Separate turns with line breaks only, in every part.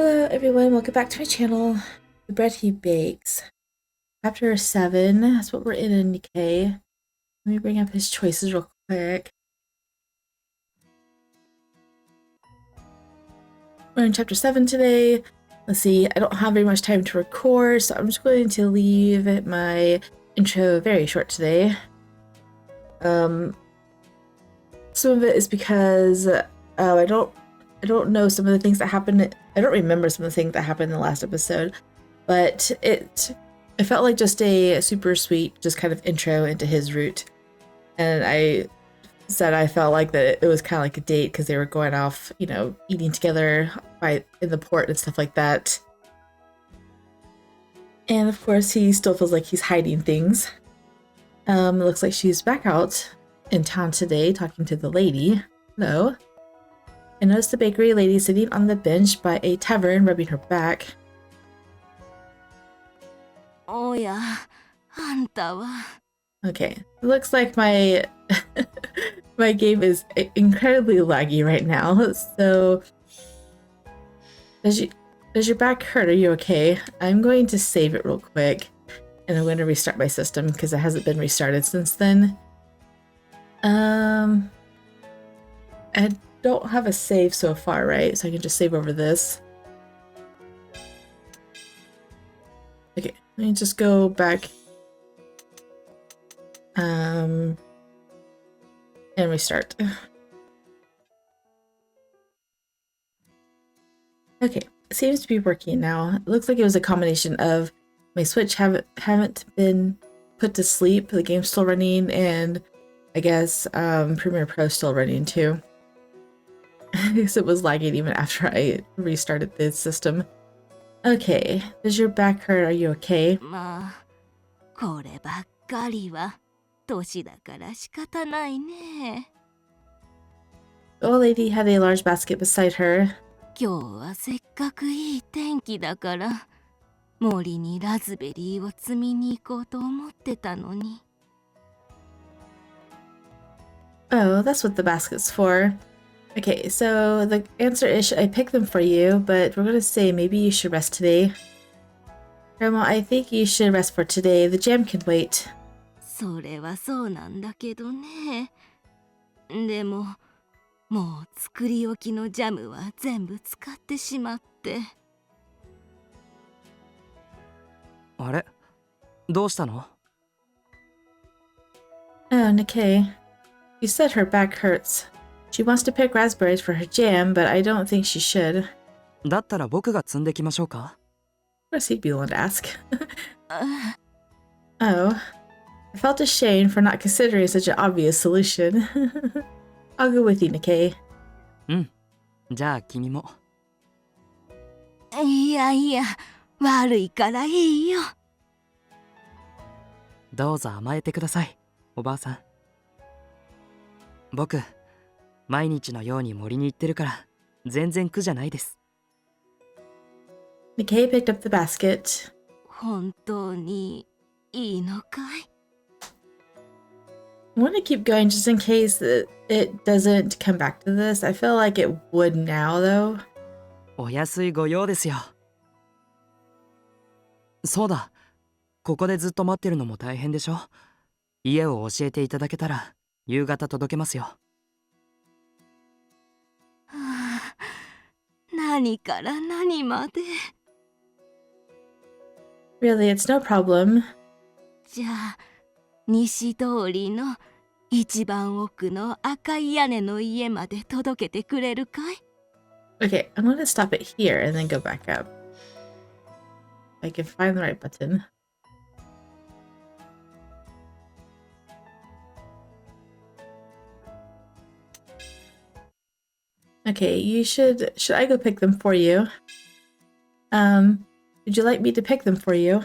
Hello everyone, welcome back to my channel, The Bread He Bakes. Chapter 7, that's what we're in Nikkei. Let me bring up his choices real quick. We're in chapter 7 today. Let's see, I don't have very much time to record, so I'm just going to leave my intro very short today. Some of it is because I don't know some of the things that happened. I don't remember some of the things that happened in the last episode, but it felt like just a super sweet, just kind of intro into his route. And I said I felt like that it was kind of like a date because they were going off, you know, eating together in the port and stuff like that. And of course, he still feels like he's hiding things. It looks like she's back out in town today talking to the lady. Hello. I noticed the bakery lady sitting on the bench by a tavern rubbing her back.
Oh yeah,
Okay, it looks like my my game is incredibly laggy right now. So does your back hurt? Are you okay? I'm going to save it real quick, and I'm going to restart my system because it hasn't been restarted since then. I don't have a save so far, right? So I can just save over this. Okay, let me just go back. And restart. Okay, it seems to be working now. It looks like it was a combination of my Switch haven't been put to sleep, the game's still running, and I guess Premiere Pro still running too. I guess it was lagging even after I restarted the system. Okay, does your back hurt? Are you okay?
The
old lady had a large basket beside her.
Oh,
that's what the basket's for. Okay, so the answer is should I pick them for you, but we're gonna say maybe you should rest today. Grandma, I think you should rest for today. The jam can wait.
Oh,
Nikkei. You said her back hurts. She wants to pick raspberries for her jam, but I don't think she should. Of course he'd be the one to ask. Oh. I felt ashamed for not considering such an obvious solution. I'll go with you, Nikkei. Nikkei picked up the basket. I want to keep going just in case that it doesn't come back to this. I feel like it would now, though. Really, it's no problem. Okay, I'm going to stop it here and then go back up. If I can find the right button. Okay, you should I go pick them for you? Would you like me to pick them for you?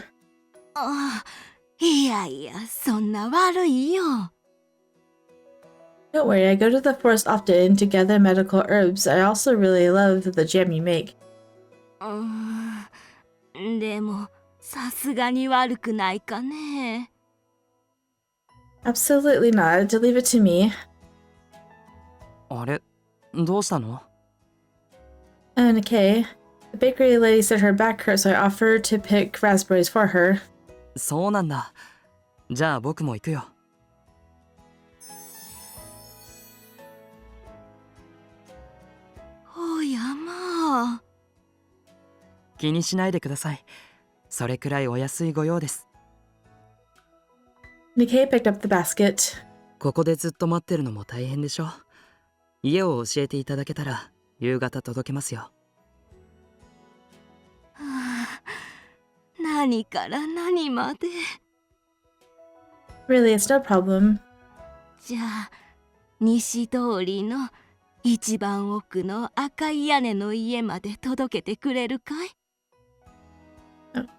Don't worry, I go to the forest often to gather medical herbs. I also really love the jam you make. Absolutely not. To leave it to me. Okay. The bakery lady said her back hurt, so I offered to pick raspberries for her.
そうなんだ。じゃあ僕も行くよ。
おやまあ。
気にしないでください。それくらいお安いご用です。
Nikkei picked up the basket.
ここでずっと待ってるのも大変でしょ。家を教えていただけたら夕方届けますよ。
はあ、何から何まで。
Really, it's no problem.
じゃあ西通りの一番奥の赤い屋根の家まで届けてくれるかい？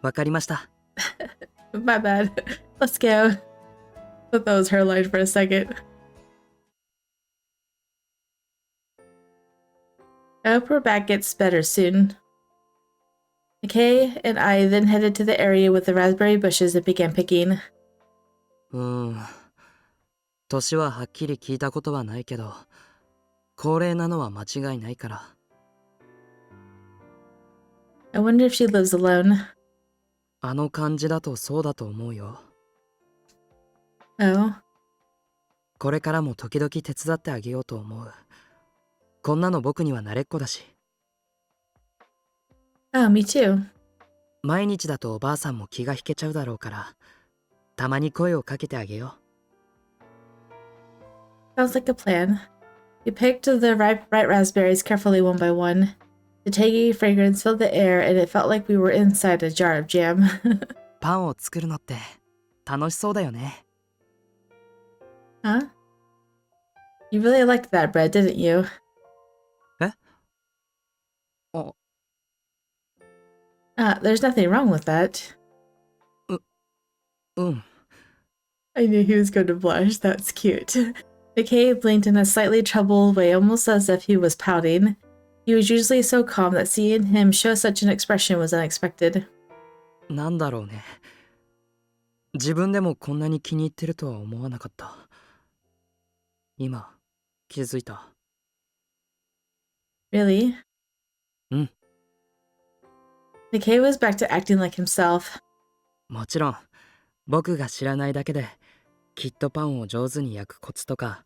わかりました。
My bad. Let's go. Thought that was her line for a second. I hope her back gets better soon. Nikkei and I then headed to the area with the raspberry bushes and began picking.
年ははっきり聞いたことはないけど、高齢なのは間違いないから。
I wonder if she lives alone.
あの感じだとそうだと思うよ。
Oh.
これからも時々手伝ってあげようと思う。こんなの僕には慣れっこだし。
Oh, me too.
毎日だとおばあさんも気が引けちゃうだろうから、たまに声をかけてあげよう。
Sounds like a plan. We picked the ripe raspberries carefully one by one. The tangy fragrance filled the air, and it felt like we were inside a jar of jam.
パンを作るのって楽しそうだよね。
Huh? You really liked that bread, didn't you?
え？あ、
There's nothing wrong with that.
うん。
I knew he was going to blush. That's cute. Nikkei blinked in a slightly troubled way, almost as if he was pouting. He was usually so calm that seeing him show such an expression was unexpected.
なんだろうね。自分でもこんなに気に入ってるとは思わなかった。今、気づいた。
Really?
うん。
Nikkei was back to acting like himself.
もちろん、僕が知らないだけで、きっとパンを上手に焼くコツとか、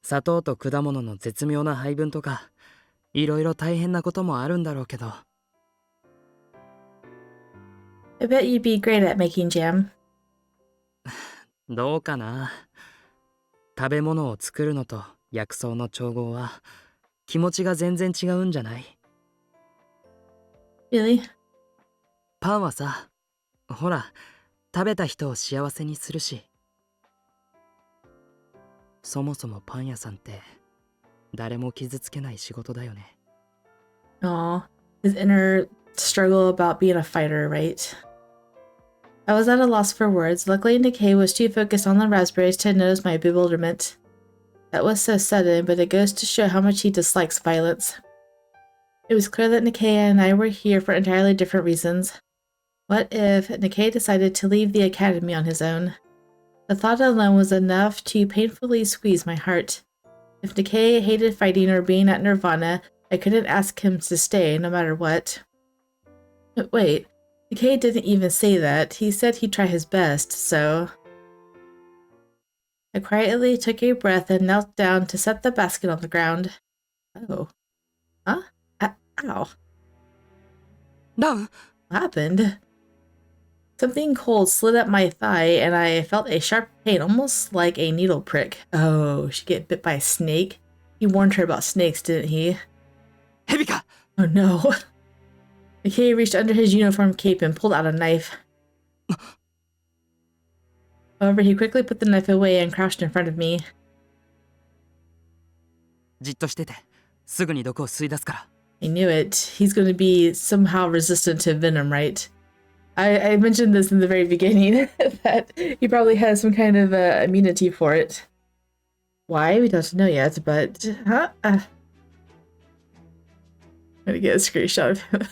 砂糖と果物の絶妙な配分とか、いろいろ大変なこともあるんだろうけど。
I bet you'd be great at making jam.
どうかな。食べ物を作るのと薬草の調合は気持ちが全然違うんじゃない？
Really?
パンはさ、ほら、食べた人を幸せにするし。そもそもパン屋さんって誰も傷つけない仕事だよね。
Aw, his inner struggle about being a fighter, right? I was at a loss for words. Luckily, Nikkei was too focused on the raspberries to notice my bewilderment. That was so sudden, but it goes to show how much he dislikes violence. It was clear that Nikkei and I were here for entirely different reasons. What if Nikkei decided to leave the academy on his own? The thought alone was enough to painfully squeeze my heart. If Nikkei hated fighting or being at Nirvana, I couldn't ask him to stay, no matter what. But wait, Nikkei didn't even say that. He said he'd try his best, so... I quietly took a breath and knelt down to set the basket on the ground. Oh. Huh? Ow.
ラウ、
What happened? Something cold slid up my thigh, and I felt a sharp pain, almost like a needle prick. Oh, she get bit by a snake? He warned her about snakes, didn't he?
ヘビか。
Oh no. Nikkei reached under his uniform cape and pulled out a knife. However, he quickly put the knife away and crouched in front of me.
じっとしてて、すぐに毒を吸い出すから。
I knew it. He's going to be somehow resistant to venom, right? I mentioned this in the very beginning, that he probably has some kind of immunity for it. Why? We don't know yet, but... Huh? I'm gonna get a screenshot of him.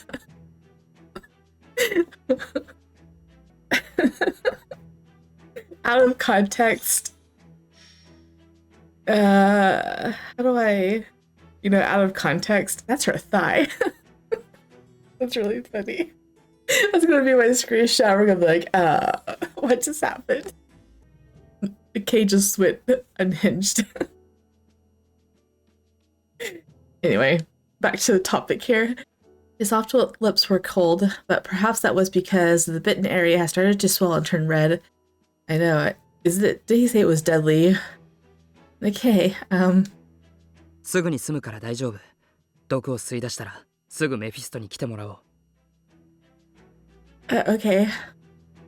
Out of context. How do I... out of context? That's her thigh. That's really funny. That's gonna be my screenshot. We're gonna be like, what just happened? The cage just went unhinged. Anyway, back to the topic here. His soft lips were cold, but perhaps that was because the bitten area has started to swell and turn red. I know. Did he say it was deadly? Okay,
すぐに済むから大丈夫。毒を吸い出したらすぐメフィストに来てもらおう。
Okay.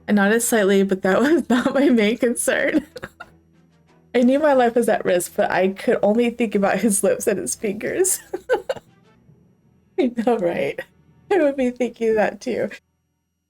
I nodded slightly, but that was not my main concern. I knew my life was at risk, but I could only think about his lips and his fingers. I know, right? I would be thinking that too.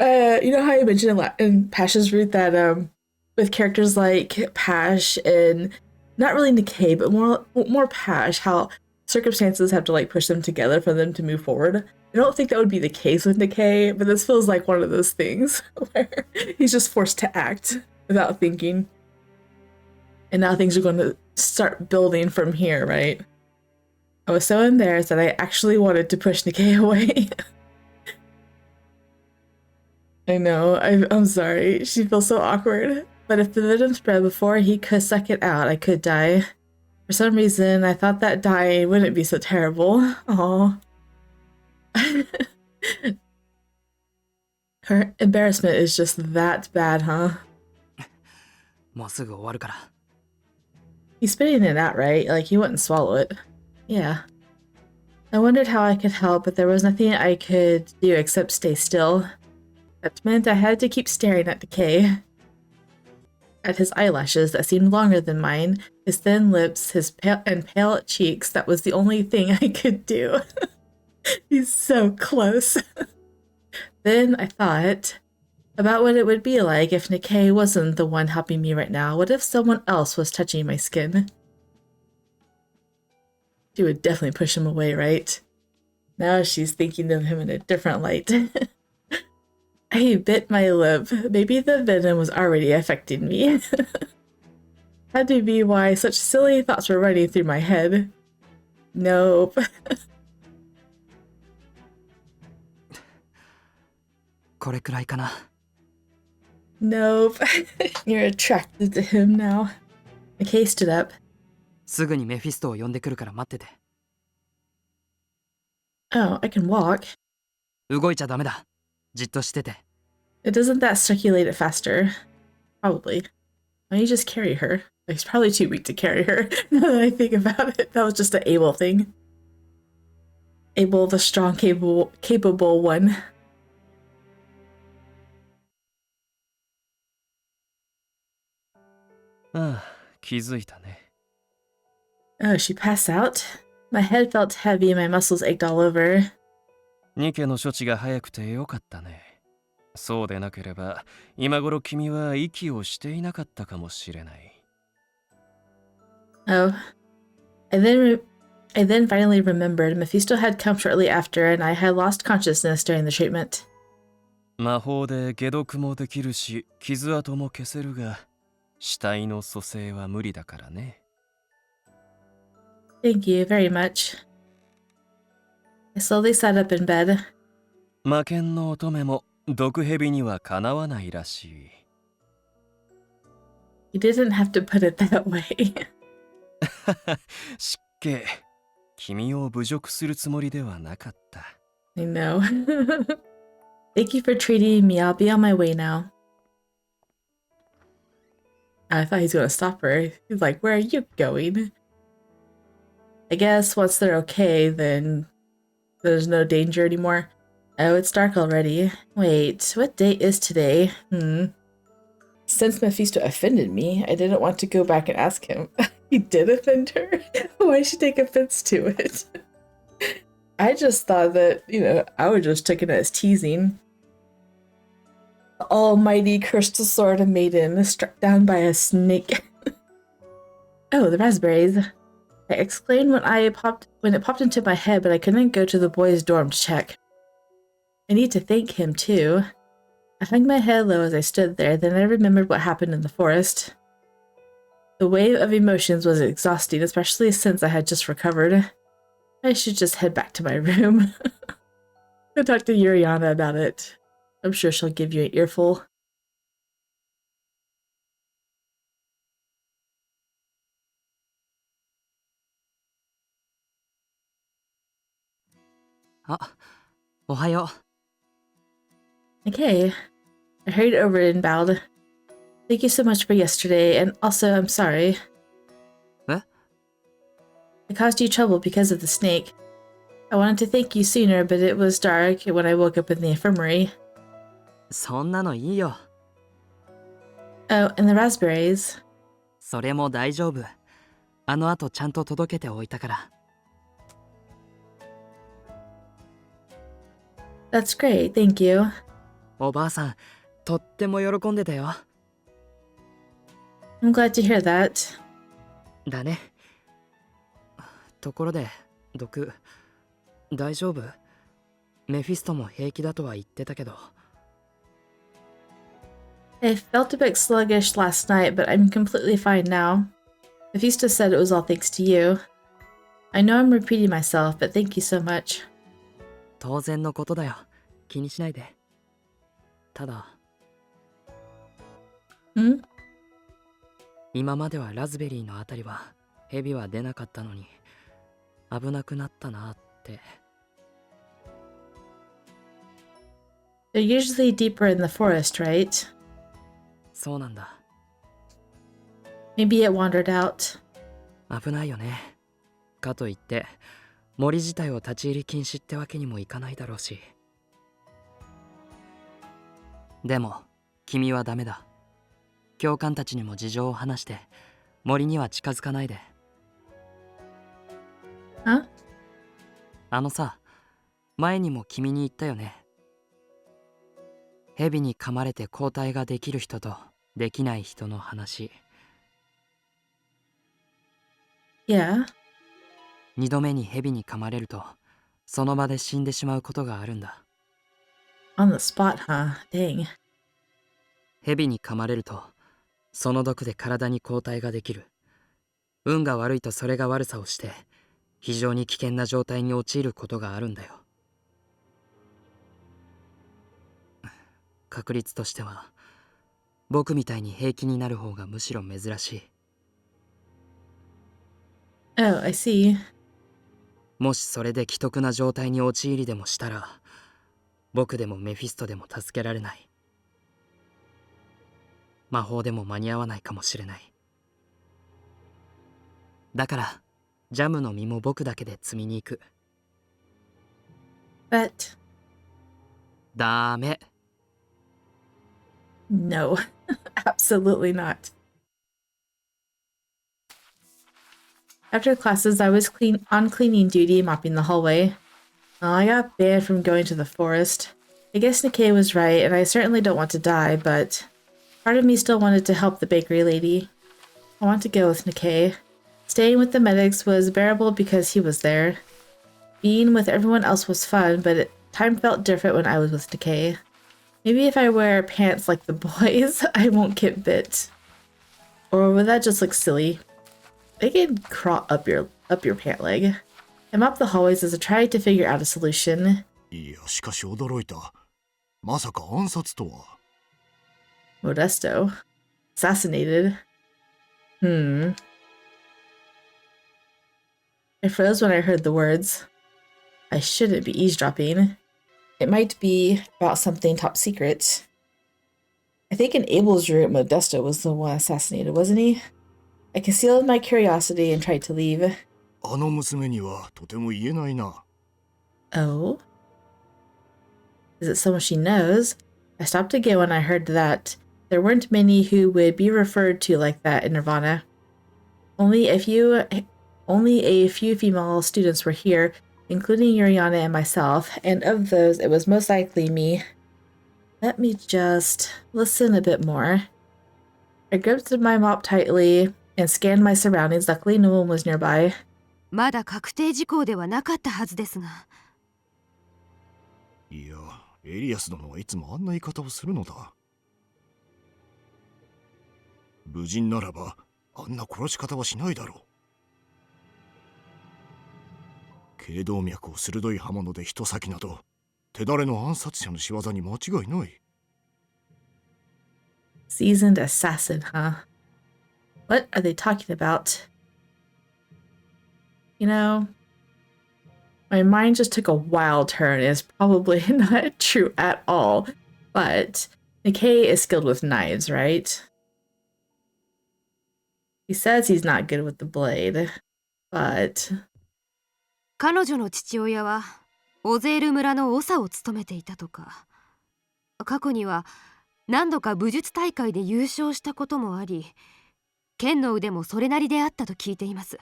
You know how I mentioned in Pash's route that with characters like Pash and not really Nikkei, but more Pash, how circumstances have to like push them together for them to move forward. I don't think that would be the case with Nikkei, but this feels like one of those things where he's just forced to act without thinking. And now things are going to start building from here, right? I was so embarrassed that I actually wanted to push Nikkei away. I know, I'm sorry. She feels so awkward. But if the venom spread before he could suck it out, I could die. For some reason, I thought that dying wouldn't be so terrible. Aww. Her embarrassment is just that bad, huh?
もうすぐ終わるから。
He's spitting it out, right? Like he wouldn't swallow it. Yeah. I wondered how I could help, but there was nothing I could do except stay still. That meant I had to keep staring at Decay. At his eyelashes that seemed longer than mine, his thin lips, his pale cheeks. That was the only thing I could do. He's so close. Then I thought about what it would be like if Nikkei wasn't the one helping me right now. What if someone else was touching my skin? She would definitely push him away, right? Now she's thinking of him in a different light. I bit my lip. Maybe the venom was already affecting me. Had to be why such silly thoughts were running through my head. Nope.
これくらいかな。
Nope. You're attracted to him now. McKay stood up.
すぐにメフィストを呼んでくるから待ってて。
Oh, I can walk.
動いちゃダメだ。じっとしてて。
It doesn't that circulate it faster? Probably. Why don't you just carry her? He's probably too weak to carry her. Now that I think about it, that was just an Abel thing. Abel, the strong, capable one. Oh, she passed out? My head felt heavy and my muscles ached all over.
ニケの処置が早くてよかったね。そうでなければ、今頃君は息をしていなかったかもしれない。
Oh. I then finally remembered Mephisto had come shortly after and I had lost consciousness during the treatment.
魔法で解毒もできるし、傷跡も消せるが、死体の蘇生は無理だからね。
Thank you very much. I slowly sat up in bed.
魔剣の乙女も毒蛇にはかなわないらしい。
You didn't have to put it that way.
失敬。君を侮辱するつもりではなかった。
I know. Thank you for treating me. I'll be on my way now. I thought he's gonna stop her. He's like, where are you going? I guess once they're okay, then there's no danger anymore. Oh, it's dark already. Wait, what date is today? Since Mephisto offended me, I didn't want to go back and ask him. He did offend her? Why should she take offense to it? I just thought that, I would just take it as teasing. The almighty crystal sword maiden struck down by a snake. Oh, the raspberries. I exclaimed when it popped into my head, but I couldn't go to the boys' dorm to check. I need to thank him, too. I hung my head low as I stood there, then I remembered what happened in the forest. The wave of emotions was exhausting, especially since I had just recovered. I should just head back to my room. Go talk to Yuriana about it. I'm sure she'll give you an earful.
おはよ
Okay. I hurried over and bowed. Thank you so much for yesterday, and also I'm sorry.
う。え
I caused you trouble because of the snake. I wanted to thank you sooner, but it was dark when I woke up in the infirmary.
そんなのいいよ。
Oh, and the raspberries.
それも大丈夫。あの後ちゃんと届けておいたから。
That's great, thank you.
おばあさん、とっても喜んでたよ。
I'm glad to hear that.
だね。ところで、毒、大丈夫？メフィストも平気だとは言ってたけど。
I felt a bit sluggish last night, but I'm completely fine now. Mephisto said it was all thanks to you. I know I'm repeating myself, but thank you so much.
当然のことだよ。気にしないで。ただ、
Hmm?
今まではラズベリーのあたりはヘビは出なかったのに危なくなったなって。
They're usually deeper in the forest, right?
そうなんだ。
Maybe it wandered out.
危ないよね。かといって森自体を立ち入り禁止ってわけにもいかないだろうし。でも君はダメだ。教官たちにも事情を話して森には近づかないで。
Huh?
あのさ、前にも君に言ったよね。蛇に噛まれて抗体ができる人とできない人の話。
Yeah.
二度目に蛇に噛まれるとその場で死んでしまうことがあるんだ。
On the spot, huh? Dang.
蛇に噛まれるとその毒で体に抗体ができる。運が悪いとそれが悪さをして非常に危険な状態に陥ることがあるんだよ。確率としては僕みたいに平気になる方がむしろ珍しい。
Oh, I see.
もしそれで危篤な状態に陥りでもしたら僕でもメフィストでも助けられない。魔法でも間に合わないかもしれない。だからジャムの実も僕だけで摘みに行く。
But
ダメ。
no, absolutely not. After classes, I was on cleaning duty, mopping the hallway. I got banned from going to the forest. I guess Nikkei was right, and I certainly don't want to die, but part of me still wanted to help the bakery lady. I want to go with Nikkei. Staying with the medics was bearable because he was there. Being with everyone else was fun, but time felt different when I was with Nikkei. Maybe if I wear pants like the boys, I won't get bit. Or would that just look silly? They can crawl up your pant leg. I mopped the hallways as I tried to figure out a solution.
いや、しかし驚いた。まさか暗殺とは。
Modesto. Assassinated. I froze when I heard the words. I shouldn't be eavesdropping. It might be about something top secret. I think in Abel's room, Modesto was the one assassinated, wasn't he? I concealed my curiosity and tried to leave.
あの娘にはとても言えないな。
Oh? Is it someone she knows? I stopped again when I heard that. There weren't many who would be referred to like that in Nirvana. Only a few female students were here, including Yuriana and myself, and of those, it was most likely me. Let me just listen a bit more. I gripped my mop tightly and scanned my surroundings. Luckily, no one was nearby.
まだ確定事項ではなかったはずですが。
いや、エリアス殿はいつもあんな言い方をするのだ。無人ならば、あんな殺し方はしないだろう。頸動脈を鋭い刃物で人先など、手だれの暗殺者の仕業に間違いない。
Seasoned assassin, huh? What are they talking about? You know, my mind just took a wild turn. It's probably not true at all. But Nikkei is skilled with knives, right? He says he's not good with the blade, but...
彼女の父親はオゼール村の長を務めていたとか。過去には何度か武術大会で優勝したこともあり、剣の腕もそれなりであったと聞いています。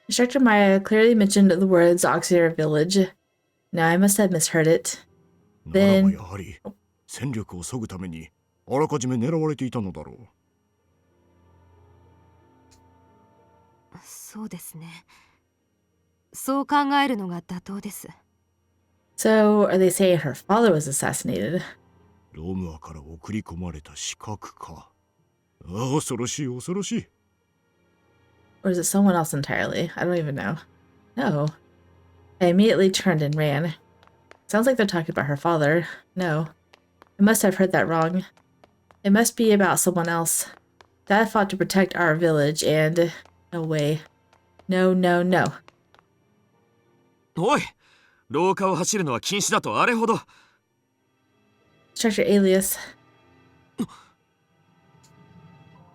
Instructor Maya clearly mentioned the words auxiliary village. Now I must have misheard it.
ならばやはり戦力を削ぐためにあらかじめ狙われていたのだろう。
そうですね。そう考えるのが妥当です。
So, are they saying her father was assassinated?
ロームアから送り込まれた刺客か。ああ、恐ろしい恐ろしい。
Or is it someone else entirely? I don't even know. No. I immediately turned and ran. Sounds like they're talking about her father. No. I must have heard that wrong. It must be about someone else. Dad fought to protect our village and... No way. No, no, no.
おい、廊下を走るのは禁止だとあれほど。
Instructor Alias.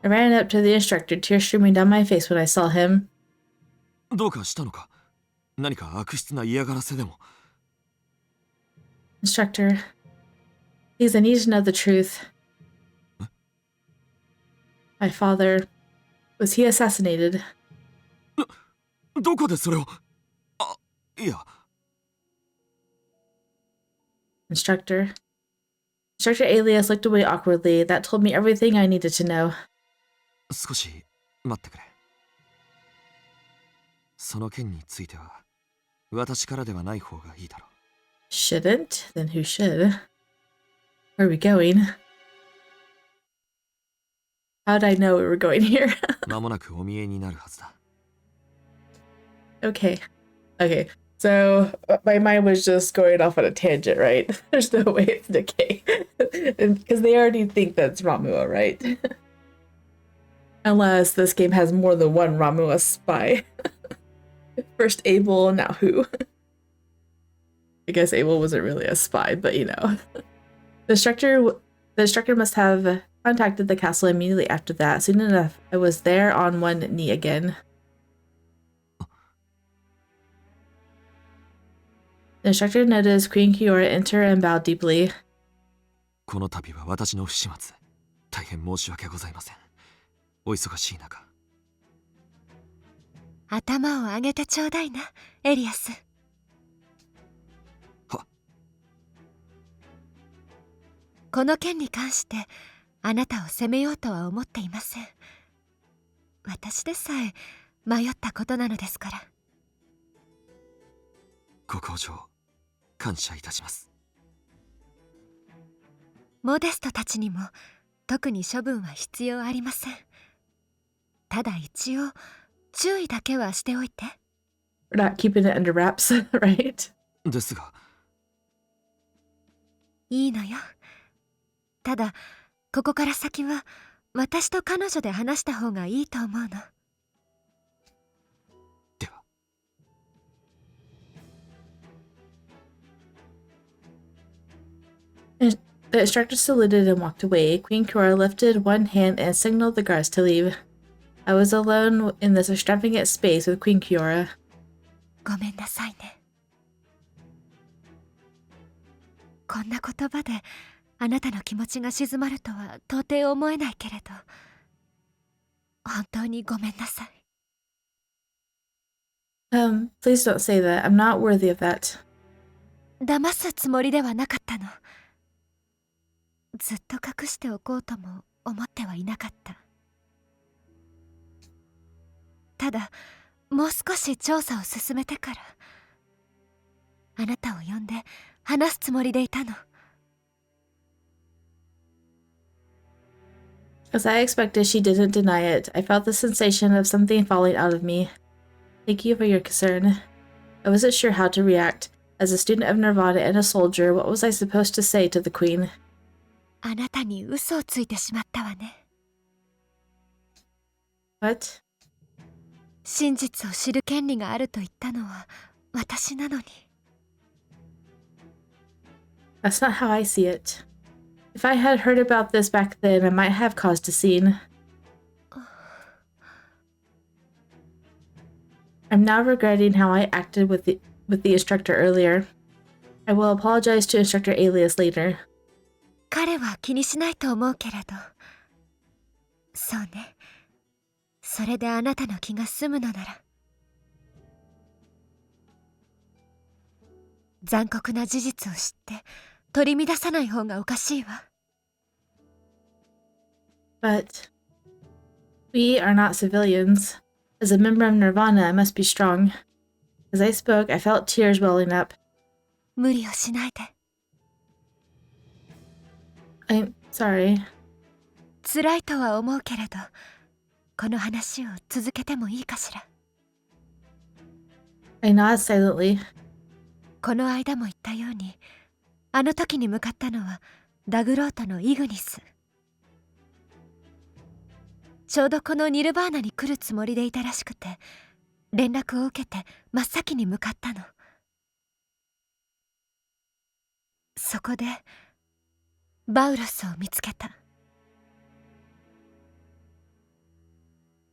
I ran up to the instructor, tears streaming down my face when I saw him.
どうかしたのか。何か悪質な嫌がらせでも。
Instructor, please, I need to know the truth. My father, was he assassinated?
どこでそれを。あ、いや。
Instructor. Instructor Alias looked away awkwardly. That told me everything I needed to know.
少し待ってくれ。その件については私からではない方がいいだろう。
Shouldn't? Then who should? Where are we going? How'd I know we were going here?
間もなくお見えになるはずだ。
Okay. Okay. So my mind was just going off on a tangent, right? There's no way it's Nikkei. Because they already think that's Ramua, right? Unless this game has more than one Ramua spy. First Abel, now who? I guess Abel wasn't really a spy, but you know. The instructor must have contacted the castle immediately after that. Soon enough, I was there on one knee again. The instructor noticed Queen Kiora enter and bow deeply.
この度は私の不始末。大変申し訳ございません。お忙しい中。
頭を上げてちょうだいな、エリアス。
は。
この件に関してあなたを責めようとは思っていません。私でさえ迷ったことなのですから。
ご厚情感謝いたします。
モデストたちにも特に処分は必要ありません。ただ一応注意だけはしておいて。
We're not keeping it under wraps, right?
ですが。
いいのよ。ただここから先は私と彼女で話した方がいいと思うの。
では。
The instructor saluted and walked away. Queen Kiora lifted one hand and signaled the guards to leave. I was alone in this extravagant space with Queen Kiora.
ごめんなさいね。こんな言葉であなたの気持ちが静まるとは到底思えないけれど、本当にごめんなさい。
Please don't say that. I'm not worthy of that.
騙すつもりではなかったの。ずっと隠しておこうとも思ってはいなかった。ただもう少し調査を進めてからあなたを呼んで話すつもりでいたの。
As I expected, she didn't deny it. I felt the sensation of something falling out of me. Thank you for your concern. I wasn't sure how to react. As a student of Nirvana and a soldier, what was I supposed to say to the queen?
あなたに嘘をついてしまったわね。
What?
真実を知る権利があると言ったのは私なのに。
That's not how I see it. If I had heard about this back then, I might have caused a scene. I'm now regretting how I acted with the instructor earlier. I will apologize to Instructor Alias later.
彼は気にしないと思うけれど。そうね。それであなたの気が済むのなら。残酷な事実を知って取り乱さない方がおかしいわ。
But we are not civilians. As a member of Nirvana, I must be strong. As I spoke, I felt tears welling up.
無理をしないで。
I'm sorry.
辛いとは思うけれど、この話を続けてもいいかしら。
I nod silently.
この間も言ったように、あの時に向かったのはダグロートのイグニス。ちょうどこのニルバーナに来るつもりでいたらしくて、連絡を受けて真っ先に向かったの。そこでバウロスを見つけた。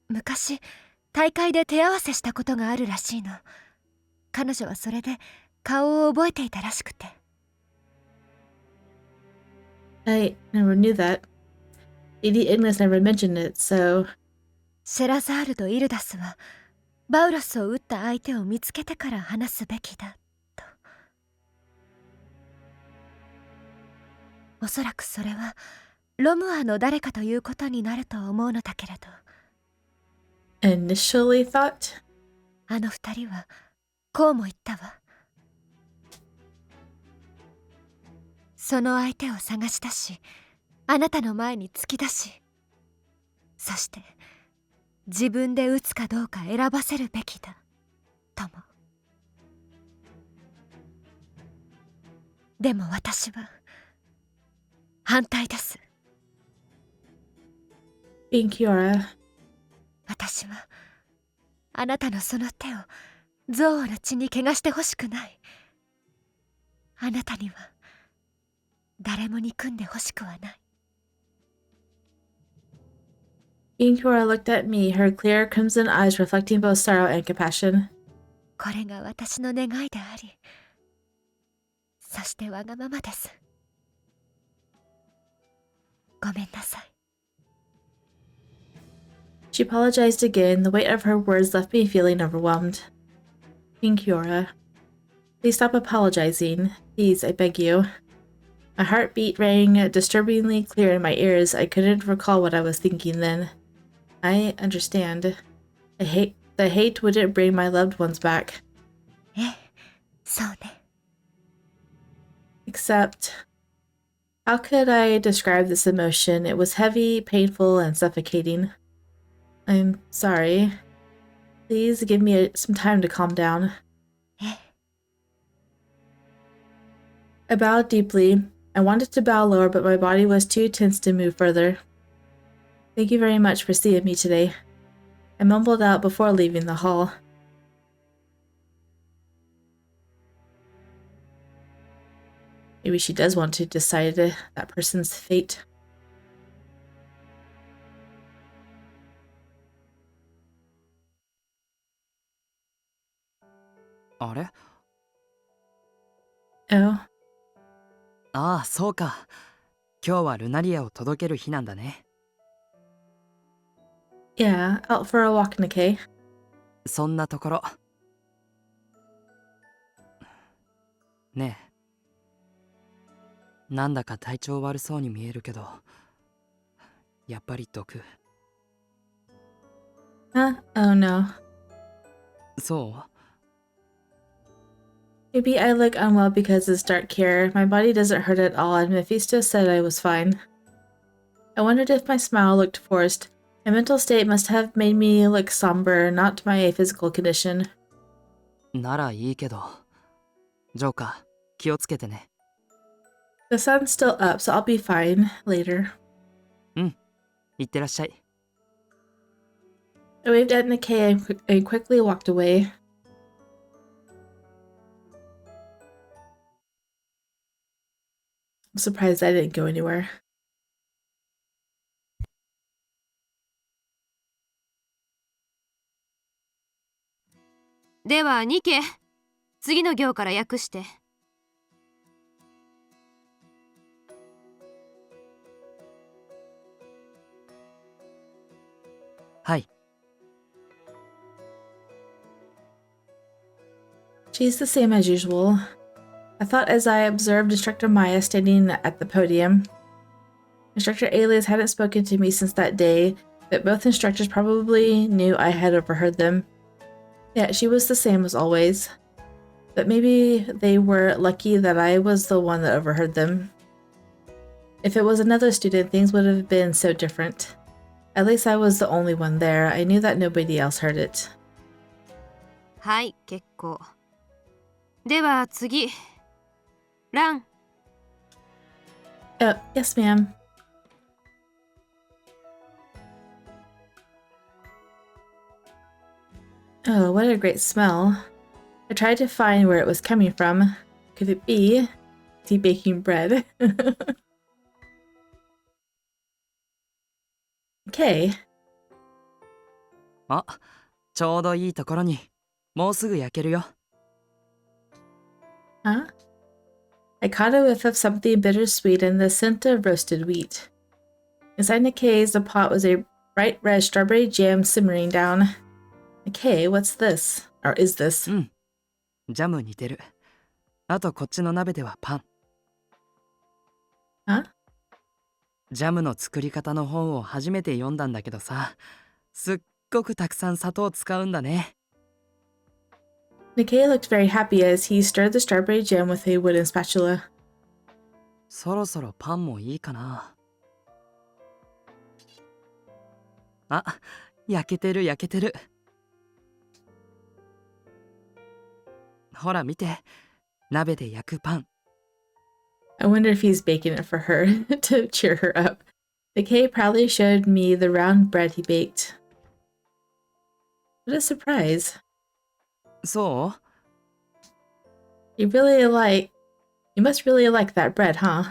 昔大会で手合わせしたことがあるらしいの。彼女はそれで顔を覚えていたらしくて。
I never knew that. Lady Ignis never mentioned it, so...
シェラザールとイルダスはバウロスを撃った相手を見つけてから話すべきだと。おそらくそれはロムアの誰かということになると思うのだけれど。
Initially thought?
あの二人はこうも言ったわ。その相手を探し出し、あなたの前に突き出し、そして自分で撃つかどうか選ばせるべきだとも。でも私は反対です。
Kiora.
私はあなたのその手を憎悪の血に汚してほしくない。あなたには誰も憎んでほしくはない。
Kiora looked at me, her clear crimson eyes reflecting both sorrow and compassion.
これが私の願いであり、そしてわがままです。ごめんなさい。
She apologized again. The weight of her words left me feeling overwhelmed. Kiora, please stop apologizing. Please, I beg you. My heartbeat rang disturbingly clear in my ears. I couldn't recall what I was thinking then. I understand. The hate wouldn't bring my loved ones back.
ええ、そうね。
Except, how could I describe this emotion? It was heavy, painful, and suffocating. I'm sorry. Please give me some time to calm down.
ええ。
I bowed deeply. I wanted to bow lower, but my body was too tense to move further. Thank you very much for seeing me today. I mumbled out before leaving the hall. Maybe she does want to decide that person's fate.
Oh. ああ、そうか。今日はルナリアを届ける日なんだね。
Yeah, out for a walk, Nikkei.
そんなところ。ねえ。なんだか体調悪そうに見えるけど、やっぱり毒。
Huh? Oh no.
そう
Maybe I look unwell because it's dark here. My body doesn't hurt at all, and Mephisto said I was fine. I wondered if my smile looked forced. My mental state must have made me look somber, not my physical condition.
ならいいけど。ジョーカー、気をつけてね。
The sun's still up, so I'll be fine later.
いってらっしゃい。
I waved at Nikkei and quickly walked away. I'm surprised I didn't go anywhere.
ではニケ、次の行から訳して。
はい。
She's the same as usual. I thought as I observed Instructor Maya standing at the podium. Instructor Alias hadn't spoken to me since that day, but both instructors probably knew I had overheard them. Yeah, she was the same as always. But maybe they were lucky that I was the one that overheard them. If it was another student, things would have been so different. At least I was the only one there. I knew that nobody else heard it.
はい、結構。では次。ラン。
Oh, yes, ma'am. Oh, what a great smell. I tried to find where it was coming from. Could it be? Is he baking bread? Okay.
あ、ちょうどいいところに。もうすぐ焼けるよ。
Huh? I caught a whiff of something bittersweet and the scent of roasted wheat. Inside Nikkei's, the pot was a bright red strawberry jam simmering down. Nikkei, what's this? Or is this?
ジャム似てる。あとこっちの鍋ではパン。
Huh?
ジャムの作り方の本を初めて読んだんだけどさ、すっごくたくさん砂糖を使うんだね。
Nikkei looked very happy as he stirred the strawberry jam with a wooden spatula.
そろそろパンもいいかな。あ、焼けてる焼けてる。ほら見て、鍋で焼くパン。
I wonder if he's baking it for her to cheer her up. Nikkei proudly showed me the round bread he baked. What a surprise.
そう
You must really like that bread, huh?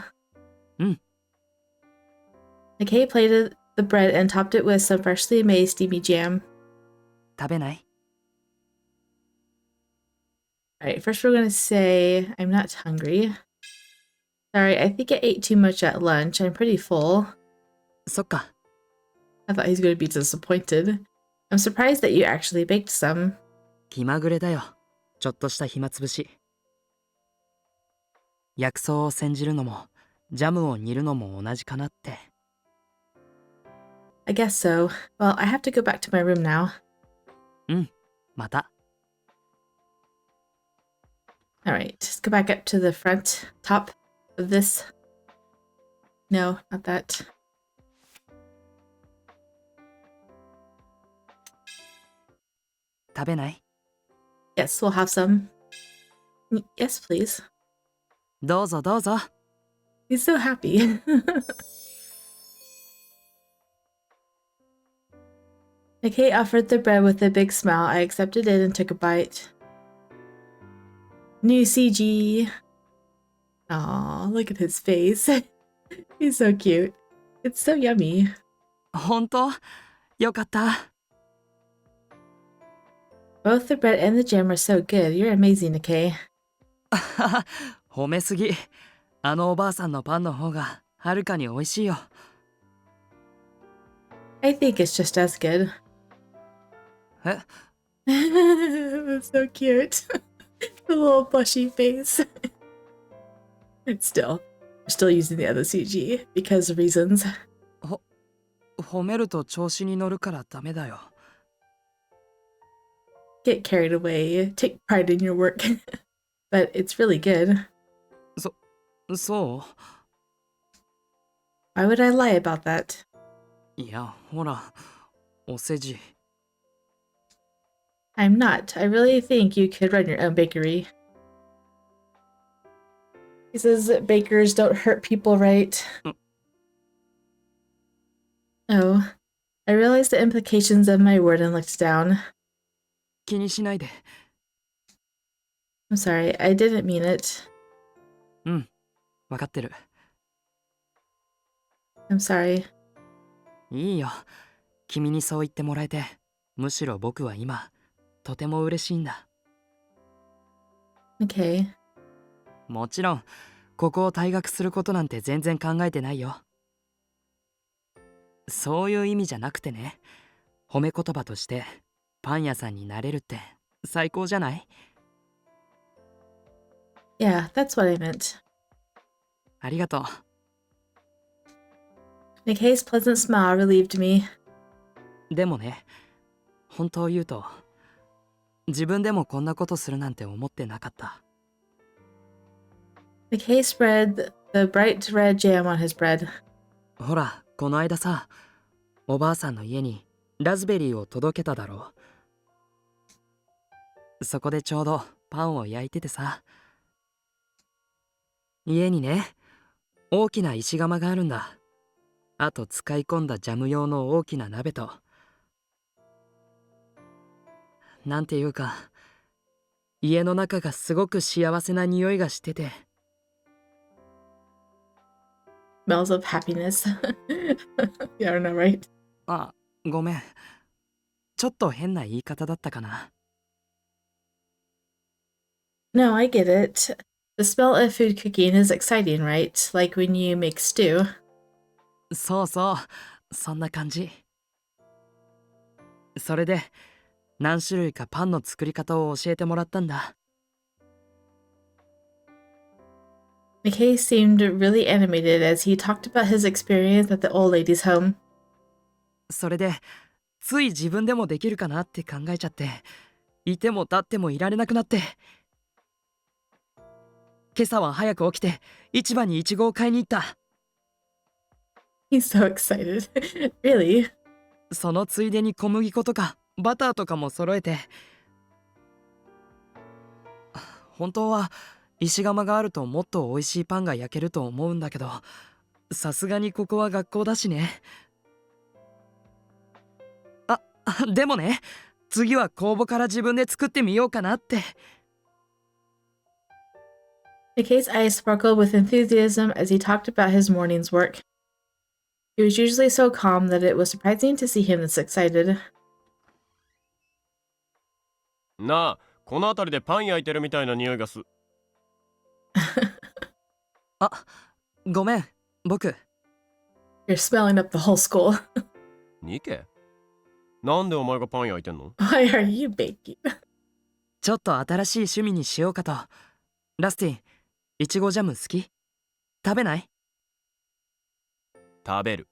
Nikkei plated the bread and topped it with some freshly made steamy jam.
食べない
Alright, first we're gonna say I'm not hungry. Sorry, I think I ate too much at lunch. I'm pretty full.
そっか。
I thought he's gonna be disappointed. I'm surprised that you actually baked some.
気まぐれだよ。ちょっとした暇つぶし。薬草を煎じるのも、ジャムを煮るのも同じかなって。
I guess so. Well, I have to go back to my room now.
また。
Alright, just go back up to the front top of this. No, not that.
食べない
Yes, we'll have some. Yes, please.
どうぞどうぞ。
He's so happy. Nikkei offered the bread with a big smile. I accepted it and took a bite. New CG. Aw, look at his face. He's so cute. It's so yummy.
ほんとよかった。
Both the bread and the jam are so good. You're amazing, Nikkei.
褒めすぎ。あのおばあさんのパンの方がはるかに美味しいよ。
I think it's just as good.
え
That's so cute. The little blushy face. And still, we're still using the other CG because of reasons.
褒めると調子に乗るからダメだよ。
Get carried away. Take pride in your work. But it's really good.
そ
Why would I lie about that?
ういや、ほら、お世辞。
I'm not. I really think you could run your own bakery. He says that bakers don't hurt people, right? Oh, I realized the implications of my word and looked down.
気にしないで。
I'm sorry, I didn't mean it.
わかってる。
I'm sorry.
いいよ。君にそう言ってもらえて、むしろ僕は今、とても嬉しいんだ。
Okay.
もちろん、ここを退学することなんて全然考えてないよ。そういう意味じゃなくてね、褒め言葉としてパン屋さんになれるって最高じゃない？
Yeah, that's what I meant.
ありがとう。
Nikkei's pleasant smile relieved me.
でもね、本当を言うと、自分でもこんなことするなんて思ってなかった。
Nikkei spread the bright red jam on his bread.
ほら、この間さ、おばあさんの家にラズベリーを届けただろう。そこでちょうどパンを焼いててさ、家にね、大きな石窯があるんだ。あと使い込んだジャム用の大きな鍋と、なんていうか、家の中がすごく幸せな匂いがしてて。
Smells of happiness. Yeah, I don't know, right?
あ、ごめん。ちょっと変な言い方だったかな。
No, I get it. The smell of food cooking is exciting, right? Like when you make stew.
そうそう、そんな感じ。それで、何種類かパンの作り方を教えてもらったんだ。
Nikkei seemed really animated as he talked about his experience at the old lady's home.
それで、つい自分でもできるかなって考えちゃって、いても立ってもいられなくなって。今朝は早く起きて、市場にイチゴを買いに行った。
He's so excited. Really?
そのついでに小麦粉とかバターとかも揃えて。本当は石窯があるともっと美味しいパンが焼けると思うんだけど、さすがにここは学校だしね。でもね、次は工房から自分で作ってみようかなって。
Nikkei's eyes sparkled with enthusiasm as he talked about his morning's work. He was usually so calm that it was surprising to see him this excited.
なあ、この辺りでパン焼いてるみたいな匂いがす。
ごめん、僕。
You're smelling up the whole school.
ニケ、なんでお前がパン焼いてんの？
Why are you baking?
ちょっと新しい趣味にしようかと。ラスティン、いちごジャム好き？食べない？
食べる。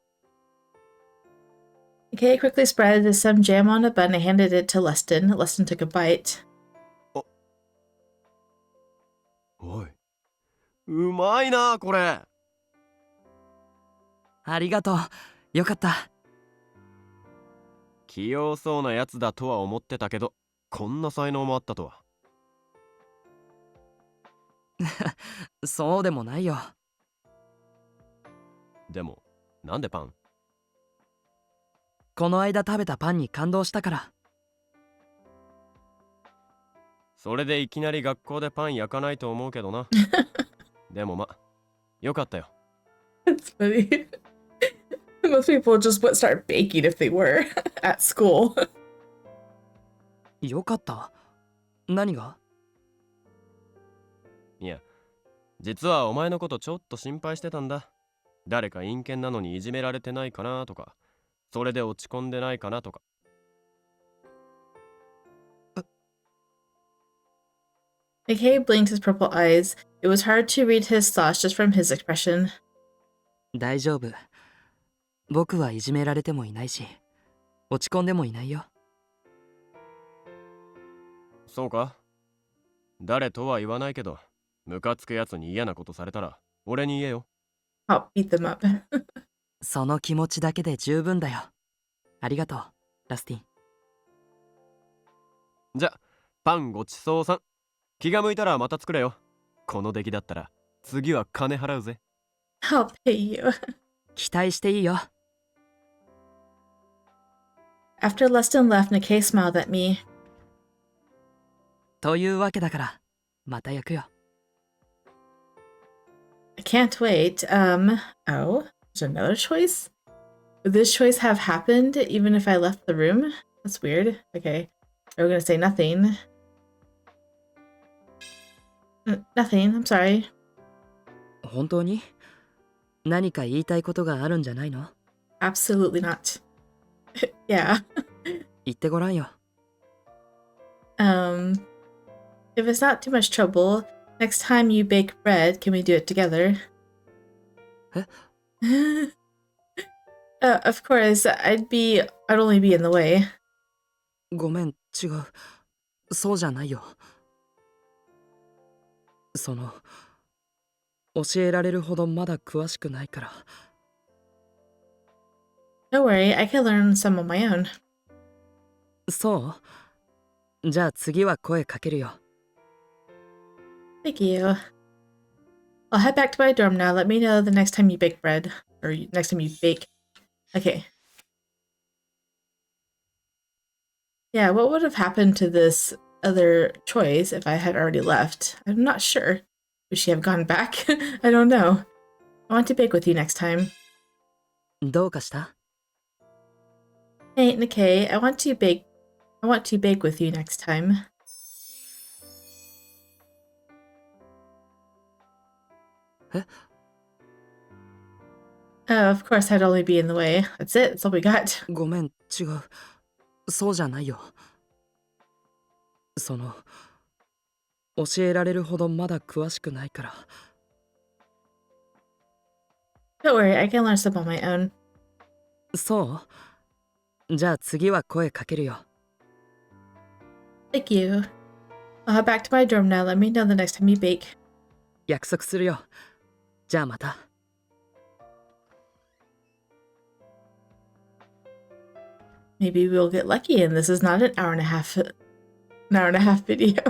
Nikkei quickly spread some jam on a bun and handed it to Leston. Leston took a bite.
おい、うまいなこれ。
ありがとう。よかった。
器用そうなやつだとは思ってたけど、こんな才能もあったとは。
そうでもないよ。
でも、なんでパン？
この間食べたパンに感動したから。
それでいきなり学校でパン焼かないと思うけどな。でもま、よかったよ。
That's funny. Most people just would start baking if they were at school.
よかった？何が？
いや、実はお前のことちょっと心配してたんだ。誰か陰険なのにいじめられてないかなとか、それで落ち込んでないかなとか。
Nikkei blinked his purple eyes. It was hard to read his thoughts just from his expression.
大丈夫。僕はいじめられてもいないし、落ち込んでもいないよ。
そうか？誰とは言わないけど、ムカつくやつに嫌なことされたら、俺に言えよ。
I'll beat them up.
その気持ちだけで十分だよ。ありがとう、ラスティン。
じゃ、パンごちそうさん。気が向いたらまた作れよ。この出来だったら次は金払うぜ。
I'll pay you.
期待していいよ。
After Leston left, Nikkei smiled at me.
というわけだから、また焼くよ。
I can't wait. Oh, there's another choice? Would this choice have happened even if I left the room? That's weird. Okay. We're gonna say nothing. Nothing. I'm sorry.
本当に何か言いたいことがあるんじゃないの？
Absolutely not. Yeah.
言ってごらんよ。
If it's not too much trouble, next time you bake bread, can we do it together? Of course, I'd only be in the way.
ごめん、違う。そうじゃないよ。教えられるほどまだ詳しくないから。
Don't worry, I can learn some on my own.
そう？じゃあ次は声かけるよ。
Thank you. I'll head back to my dorm now. Let me know the next time you bake bread. Or next time you bake. Okay. Yeah, what would have happened to this other choice if I had already left? I'm not sure. Would she have gone back? I don't know. I want to bake with you next time.
どうかした？
Hey, Nikkei, I want to bake with you next time. Oh, of course I'd only be in the way. That's it. That's all we got.
ごめん、違う。そうじゃないよ。教えられるほどまだ詳しくないから。
Don't worry, I can learn some on my own.
そうじゃあ次は声かけるよ。
Thank you. I'll head back to my dorm now. Let me know the next time you bake.
約束するよ。じゃあまた。
Maybe we'll get lucky and this is not an hour and a half video.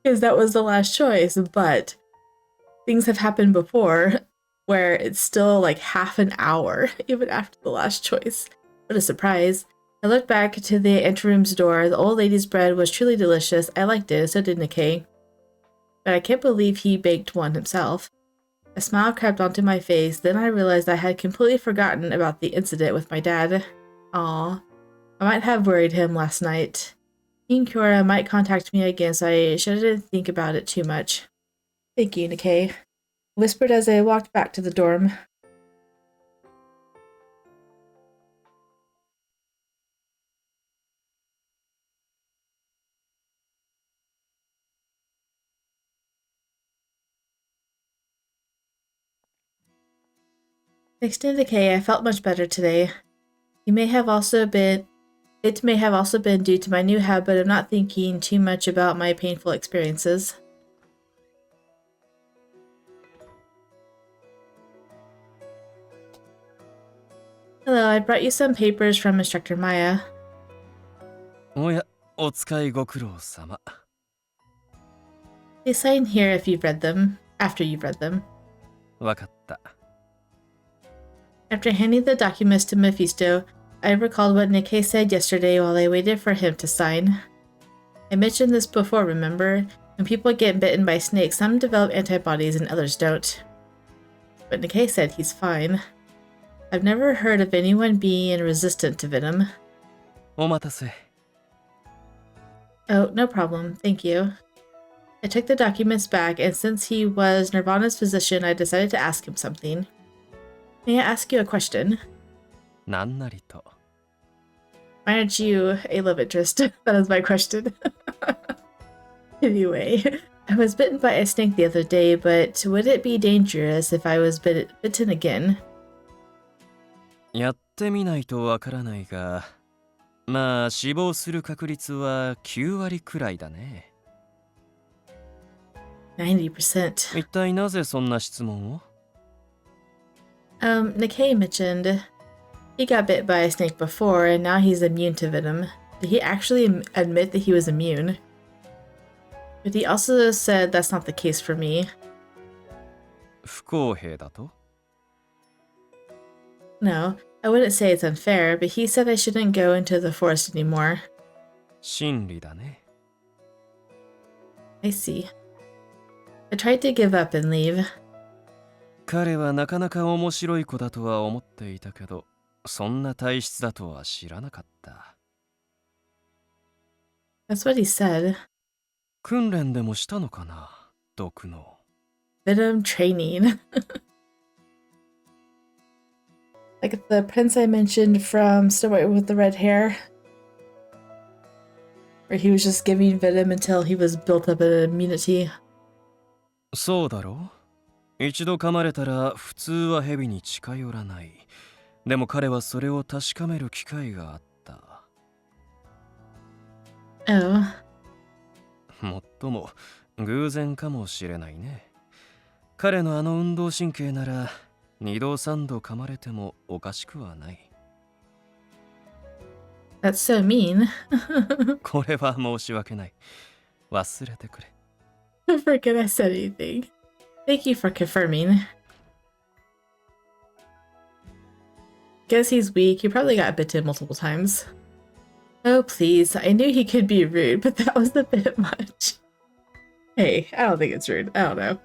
Because that was the last choice, but things have happened before where it's still like half an hour even after the last choice. What a surprise. I looked back to the anteroom's door. The old lady's bread was truly delicious. I liked it, so did Nikkei. But I can't believe he baked one himself. A smile crept onto my face. Then I realized I had completely forgotten about the incident with my dad. Aw. I might have worried him last night. King Kyora might contact me again, so I shouldn't think about it too much. Thank you, Nikkei. I whispered as I walked back to the dorm. Thanks to Nikkei, I felt much better today. It may have also been due to my new habit of not thinking too much about my painful experiences. Hello, I brought you some papers from Instructor Maya.
おや、お使いご苦労様。
Please sign here if you've read them, after you've read them.
わかった。
After handing the documents to Mephisto, I recalled what Nikkei said yesterday while I waited for him to sign. I mentioned this before, remember? When people get bitten by snakes, some develop antibodies and others don't. But Nikkei said he's fine. I've never heard of anyone being resistant to venom.
お待たせ。
Oh, no problem. Thank you. I took the documents back, and since he was Nirvana's physician, I decided to ask him something. May I ask you a question?
なんなりと。
Why aren't you a love interest? That is my question. Anyway, I was bitten by a snake the other day, but would it be dangerous if I was bitten again?
やってみないとわからないが、まあ死亡する確率は9割くらいだね。
90%.
一体なぜそんな質問を？
Nikkei mentioned he got bit by a snake before, and now he's immune to venom. Did he actually admit that he was immune? But he also said that's not the case for me.
不公平だと？
No, I wouldn't say it's unfair, but he said I shouldn't go into the forest anymore.
真理だね。
I see. I tried to give up and leave.
彼はなかなか面白い子だとは思っていたけど、そんな体質だとは知らなかった。
That's what he said.
訓練でもしたのかな、毒の。
Venom training. Like the prince I mentioned from Snow White with the red hair. Where he was just giving venom until he was built up an immunity.
そうだろう。一度噛まれたら普通は蛇に近寄らない。でも彼はそれを確かめる機会があった。
Oh.
もっとも偶然かもしれないね。彼のあの運動神経なら2度3度噛まれてもおかしくはない。
That's so mean.
これは申し訳ない。忘れてくれ。
I forget I said anything. Thank you for confirming. Guess he's weak. He probably got bitten multiple times. Oh, please. I knew he could be rude, but that was a bit much. Hey, I don't think it's rude. I don't know.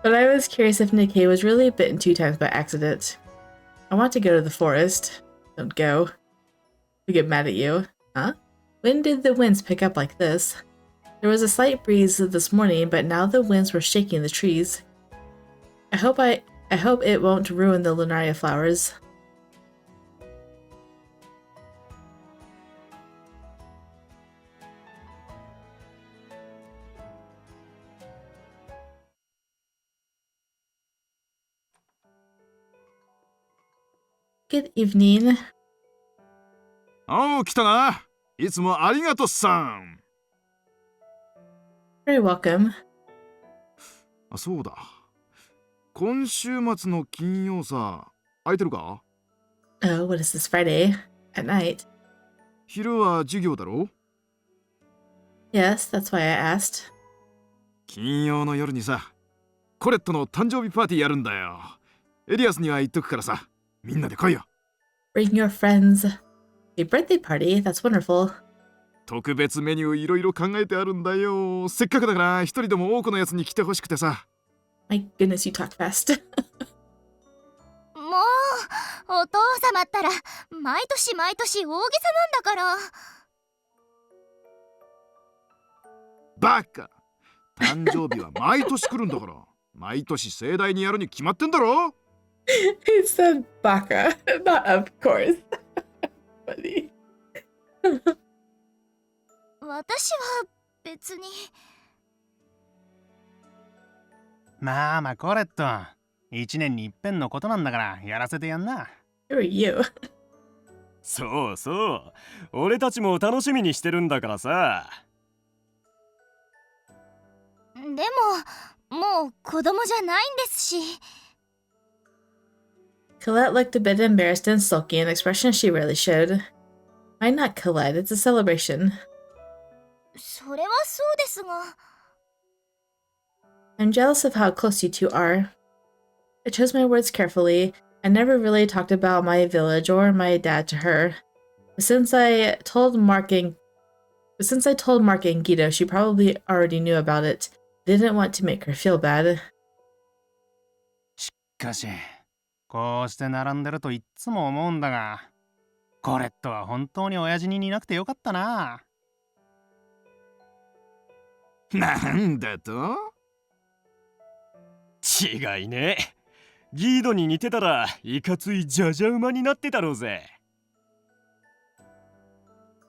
But I was curious if Nikkei was really bitten 2 times by accident. I want to go to the forest. Don't go. We get mad at you. Huh? When did the winds pick up like this? There was a slight breeze this morning, but now the winds were shaking the trees. I hope it won't ruin the lunaria flowers. Good evening.
おう、来たな。いつもありがとうさん。
Very welcome.
あ、そうだ。今週末の金曜さ、空いてるか？
Oh, what is this Friday? At night?
昼は授業だろ？
Yes, that's why I asked.
金曜の夜にさ、コレットの誕生日パーティーやるんだよ。エリアスには言っとくからさ、みんなで来いよ。
Bring your friends. A birthday party? That's wonderful.
特別メニューいろいろ考えてあるんだよ。せっかくだから一人でも多くのやつに来てほしくてさ。
My goodness, you talk fast.
もうお父様ったら毎年毎年大げさなんだから。
バカ。誕生日は毎年来るんだから。毎年盛大にやるに決まってんだろ。
He said baka, not of course. Funny.
私は別に。
まあまあコレット、1年に一遍のことなんだからやらせてやんな。
Who are you?
そうそう。俺たちも楽しみにしてるんだからさ。
でももう子供じゃないんですし。
Colette looked a bit embarrassed and sulky, an expression she rarely showed. Why not Colette? It's a celebration.
それはそうですが。
I'm jealous of how close you two are. I chose my words carefully. I never really talked about my village or my dad to her. But since I told Mark and Guido, she probably already knew about it. Didn't want to make her feel bad.
しかし、こうして並んでるといっつも思うんだが、コレットは本当に親父に似なくてよかったな。
なんだと？
違いね。ギードに似てたらいかついジャジャ馬になってたろうぜ。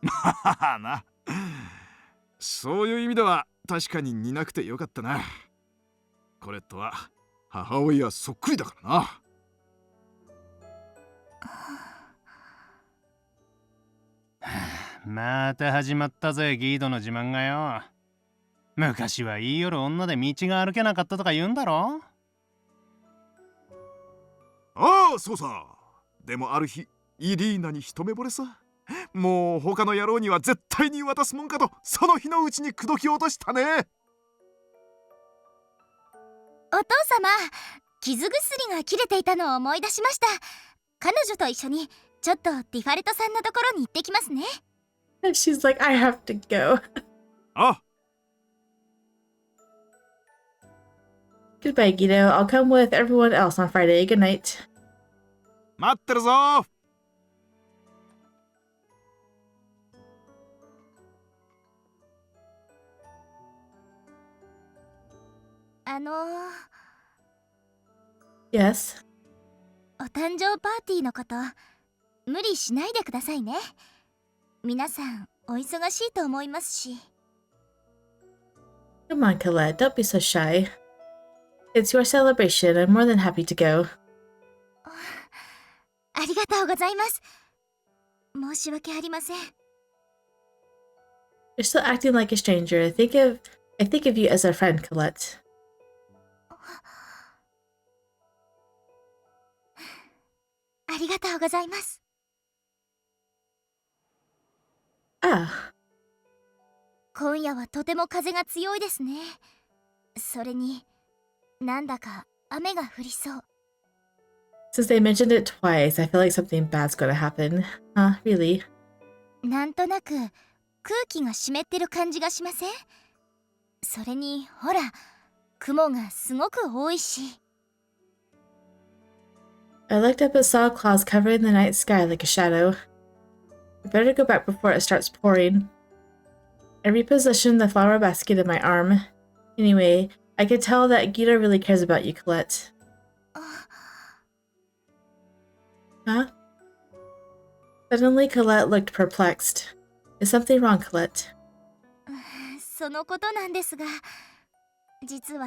まあな。そういう意味では確かに似なくてよかったな。コレットは母親そっくりだからな。
また始まったぜギードの自慢がよ。昔は言いよる女で道が歩けなかったとか言うんだろ。
ああ、そうさ。でもある日イリーナに一目惚れさ。もう他の野郎には絶対に渡すもんかと、その日のうちに口説き落としたね。
お父様、傷薬が切れていたのを思い出しました。彼女と一緒にちょっとティファレトさんのところに行ってきますね。
And she's like, I have to go.
あ、
Goodbye, Guido. I'll come with everyone else on Friday. Good night.
待ってるぞ。
Yes.
お誕生パーティーのこと無理しないでくださいね。皆さんお忙しいと思いますし。
Come on, Colette. Don't be so shy. It's your celebration. I'm more than happy to go.
ありがとうございます。申し訳ありません。
You're still acting like a stranger. I think of you as a friend, Colette.
ありがとうございます。
Ah,
今夜はとても風が強いですね。それになんだか雨が降りそう。
since they mentioned it twice, I feel like something bad's gonna happen. Huh, really?
なんとなく空気が湿ってる感じがしません？それにほら、雲がすごく多いし。
I looked up and saw clouds covering the night sky like a shadow. I better go back before it starts pouring. I repositioned the flower basket in my arm. Anyway, I could tell that Guido really cares about you, Colette. Huh? Suddenly, Colette looked perplexed. Is something wrong, Colette?
そのことなんですが、実は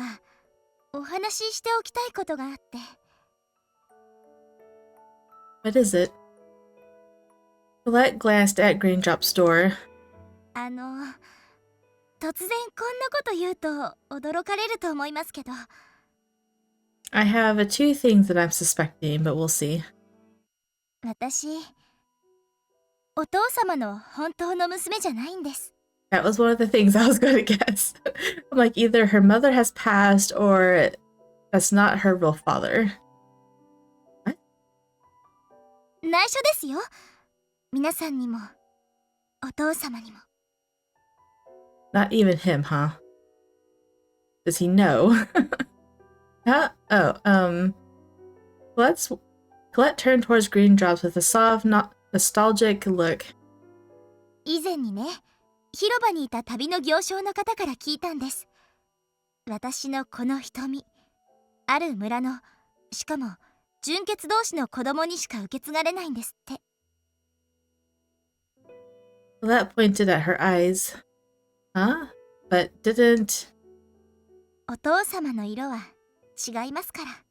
お話ししておきたいことがあって。
What is it? Colette glanced at Greendrop's door.
突然こんなこと言うと驚かれると思いますけど、
I have two things that I'm suspecting, but we'll see.
私お父様の本当の娘じゃないんです。
That was one of the things I was going to guess. I'm like, either her mother has passed or that's not her real father. What?
内緒ですよ。皆さんにもお父様にも。
Not even him, huh? Does he know? Huh? Oh, Colette turned towards Greendrops with a soft, nostalgic look.
以前にね、広場にいた旅の行商の方から聞いたんです。私のこの瞳、ある村の、しかも純血同士の子供にしか受け継がれないんですって。
Colette pointed at her eyes. Huh? But didn't...
お父様の色は違いますから。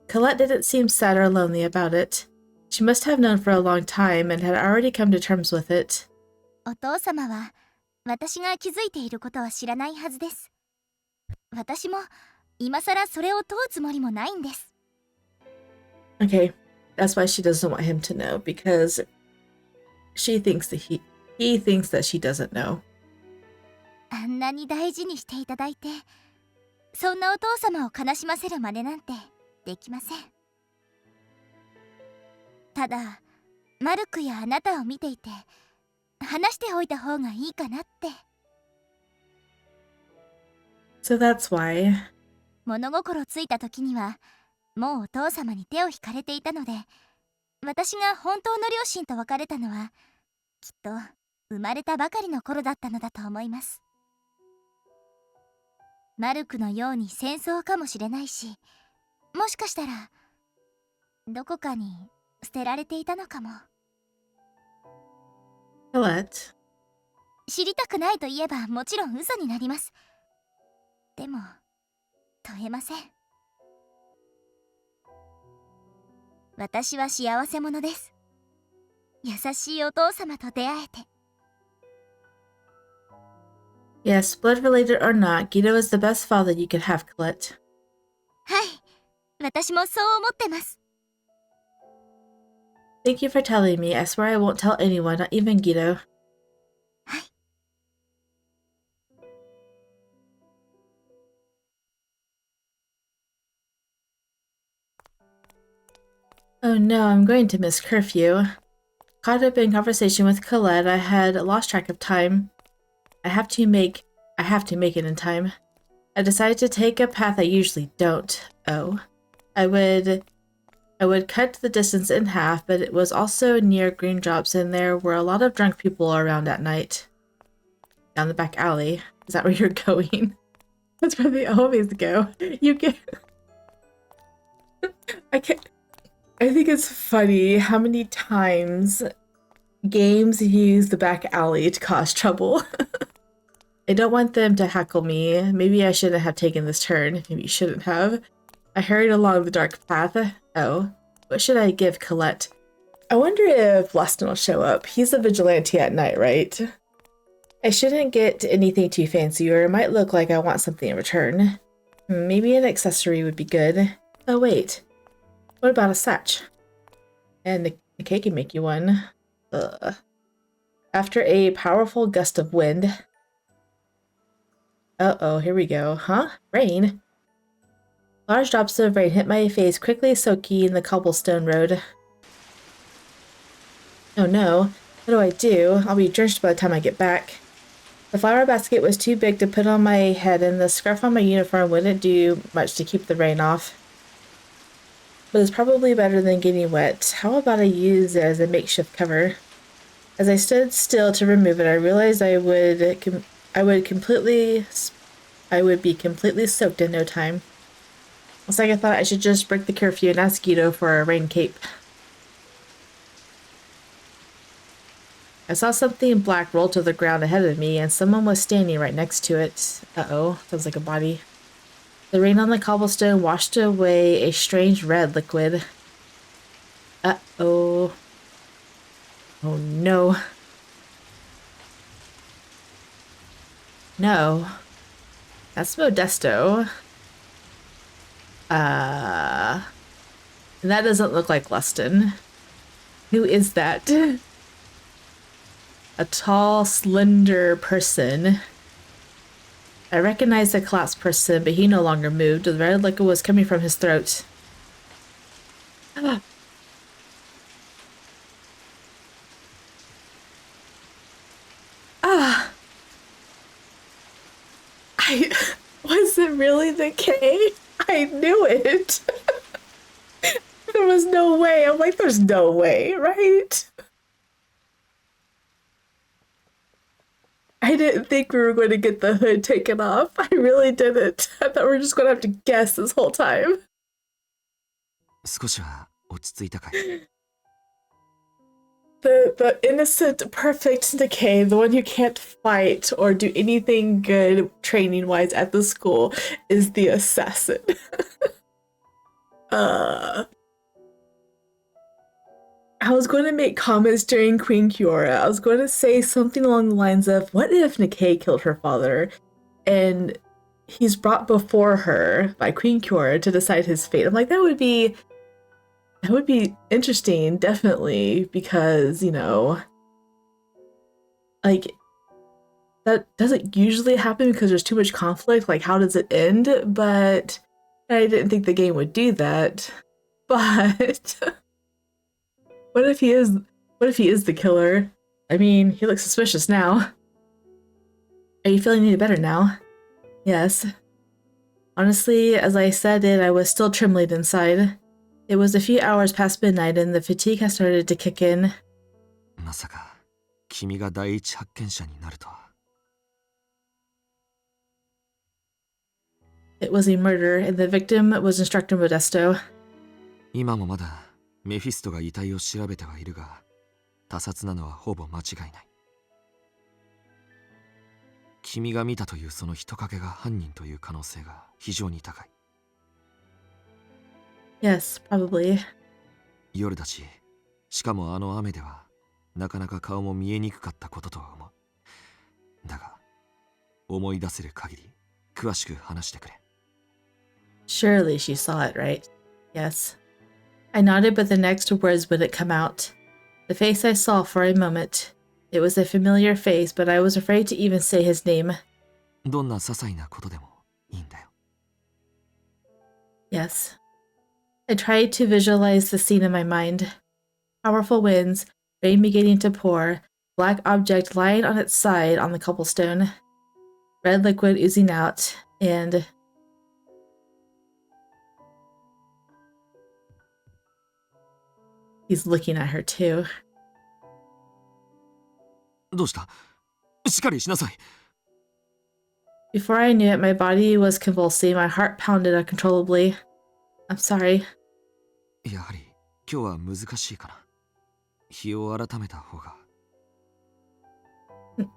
Colette didn't seem sad or lonely about it. She must have known for a long time and had already come to terms with it.
お父様は私が気づいていることは知らないはずです。私も今さらそれを問うつもりもないんです。
Okay, that's why she doesn't want him to know, because she thinks that he thinks that she doesn't know.
あんなに大事にしていただいて、そんなお父様を悲しませる真似なんてできません。ただマルクやあなたを見ていて話しておいた方がいいかなって。
So that's why.
物心ついた時にはもうお父様に手を引かれていたので、私が本当の両親と別れたのはきっと生まれたばかりの頃だったのだと思います。マルクのように戦争かもしれないし、もしかしたらどこかに捨てられていたのかも。
Colette.
知りたくないと言えばもちろん嘘になります。でも問えません。私は幸せ者です。優しいお父様と出会えて。
Yes, blood related or not, Guido is the best father you could have, Colette.
はい、私もそう思ってます。
Thank you for telling me. I swear I won't tell anyone, not even Guido. Oh no, I'm going to miss curfew. Caught up in conversation with Colette, I had lost track of time. I have to make it in time. I decided to take a path I usually don't. Oh. I would cut the distance in half, but it was also near green drops and there were a lot of drunk people around at night. Down the back alley. Is that where you're going? That's where they always go. You get... I think it's funny how many times games use the back alley to cause trouble. I don't want them to heckle me. Maybe I shouldn't have taken this turn. Maybe you shouldn't have. I hurried along the dark path. Oh, what should I give Colette? I wonder if Lustin will show up. He's a vigilante at night, right? I shouldn't get anything too fancy or it might look like I want something in return. Maybe an accessory would be good. Oh wait, what about a satch? And the cake can make you one. Ugh. After a powerful gust of wind. Uh-oh, here we go. Huh? Rain? Large drops of rain hit my face, quickly soaking the cobblestone road. Oh no, what do? I'll be drenched by the time I get back. The flower basket was too big to put on my head and the scarf on my uniform wouldn't do much to keep the rain off. But it's probably better than getting wet. How about I use it as a makeshift cover? As I stood still to remove it, I realized I would be completely soaked in no time. It's like I thought I should just break the curfew and ask Guido for a rain cape. I saw something black roll to the ground ahead of me and someone was standing right next to it. Uh-oh, sounds like a body. The rain on the cobblestone washed away a strange red liquid. Uh-oh. Oh no. No. That's Modesto. That doesn't look like Lustin. Who is that? A tall, slender person. I recognized the collapsed person, but he no longer moved. The red liquid was coming from his throat. Was it really the K? I knew it. There was no way. I'm like, there's no way, right? I didn't think we were going to get the hood taken off. I really didn't. I thought we were just going to have to guess this whole time.
少しは落ち着いたかい?
The innocent, perfect Nikkei, the one who can't fight or do anything good training-wise at the school, is the assassin. I was going to make comments during Queen Kiora. I was going to say something along the lines of, what if Nikkei killed her father and he's brought before her by Queen Kiora to decide his fate? I'm like, that would be interesting, definitely, because, you know, like, that doesn't usually happen because there's too much conflict. Like, how does it end? But I didn't think the game would do that. But what if he is the killer? I mean, he looks suspicious now. Are you feeling any better now? Yes. Honestly, as I said it, I was still trembling inside. It was a few hours past midnight and the fatigue had started to kick in.
まさか君が第一発見者になるとは。
It was a murder, and the victim was Instructor Modesto.
今もまだメフィストが遺体を調べてはいるが、他殺なのはほぼ間違いない。君が見たというその人影が犯人という可能性が非常に高い。
Yes, probably.
夜だし、しかもあの雨ではなかなか顔も見えにくかったこととは思う。だが、思い出せる限り詳しく話してくれ。
Surely she saw it, right? Yes. I nodded, but the next words wouldn't come out. The face I saw for a moment. It was a familiar face, but I was afraid to even say his name.
どんな些細なことでもいいんだよ。
Yes. I tried to visualize the scene in my mind. Powerful winds, rain beginning to pour, black object lying on its side on the cobblestone, red liquid oozing out, and... He's looking at her too.
どうした？しっかりしなさい。
Before I knew it, my body was convulsing, my heart pounded uncontrollably. I'm sorry.
やはり今日は難しいかな。日を改めた方が。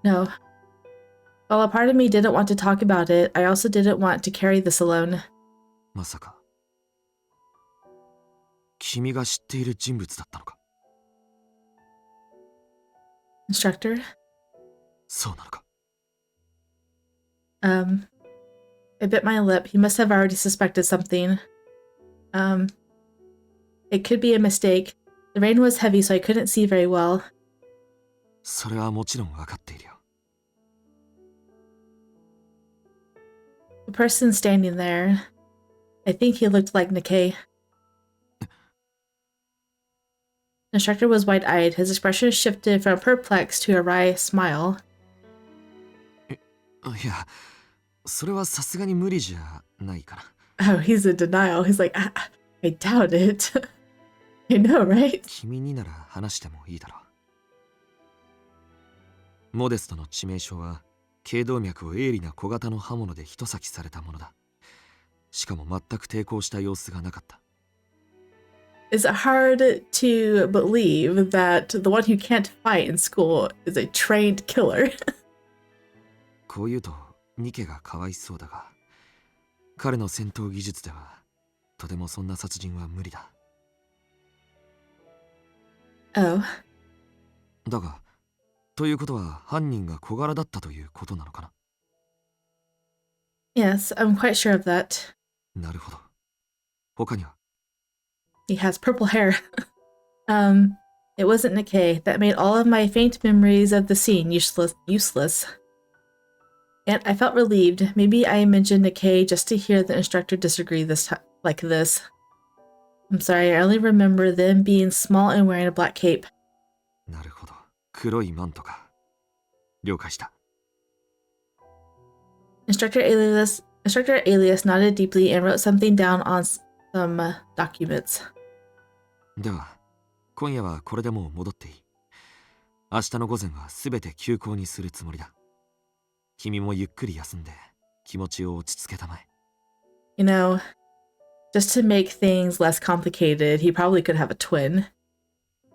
No. While a part of me didn't want to talk about it, I also didn't want to carry this alone.
まさか君が知っている人物だったのか。
Instructor?
そうなのか。
I bit my lip. He must have already suspected something. It could be a mistake. The rain was heavy, so I couldn't see very well.
それはもちろん分かっているよ。
The person standing there, I think he looked like Nikkei. The instructor was wide-eyed. His expression shifted from perplexed to a wry smile.
いや、それはさすがに無理じゃないかな。
Oh, he's in denial. He's like, I doubt it. I know, right?
君になら話してもいいだろう。モデストの致命傷は頸動脈を鋭利な小型の刃物で一裂きされたものだ。しかも全く抵抗した様子がなかった。
Is it hard to believe that the one who can't fight in school is a trained killer?
こう言うとニケがかわいそうだが、彼の戦闘技術ではとてもそんな殺人は無理だ。
Oh.
だが、ということは犯人が小柄だったということなのかな。
Yes, I'm quite sure of that.
なるほど。他には？
He has purple hair. It wasn't Nikkei. That made all of my faint memories of the scene useless. And I felt relieved. Maybe I mentioned Nikkei just to hear the instructor disagree like this. I'm sorry, I only remember them being small and wearing a black cape.
なるほど。黒いマントか。了解した。
Instructor Alias nodded deeply and wrote something down on some documents.
では、今夜はこれでもう戻っていい。明日の午前はすべて休校にするつもりだ。君もゆっくり休んで気持ちを落ち着けたまえ。
You know, just to make things less complicated, he probably could have a twin.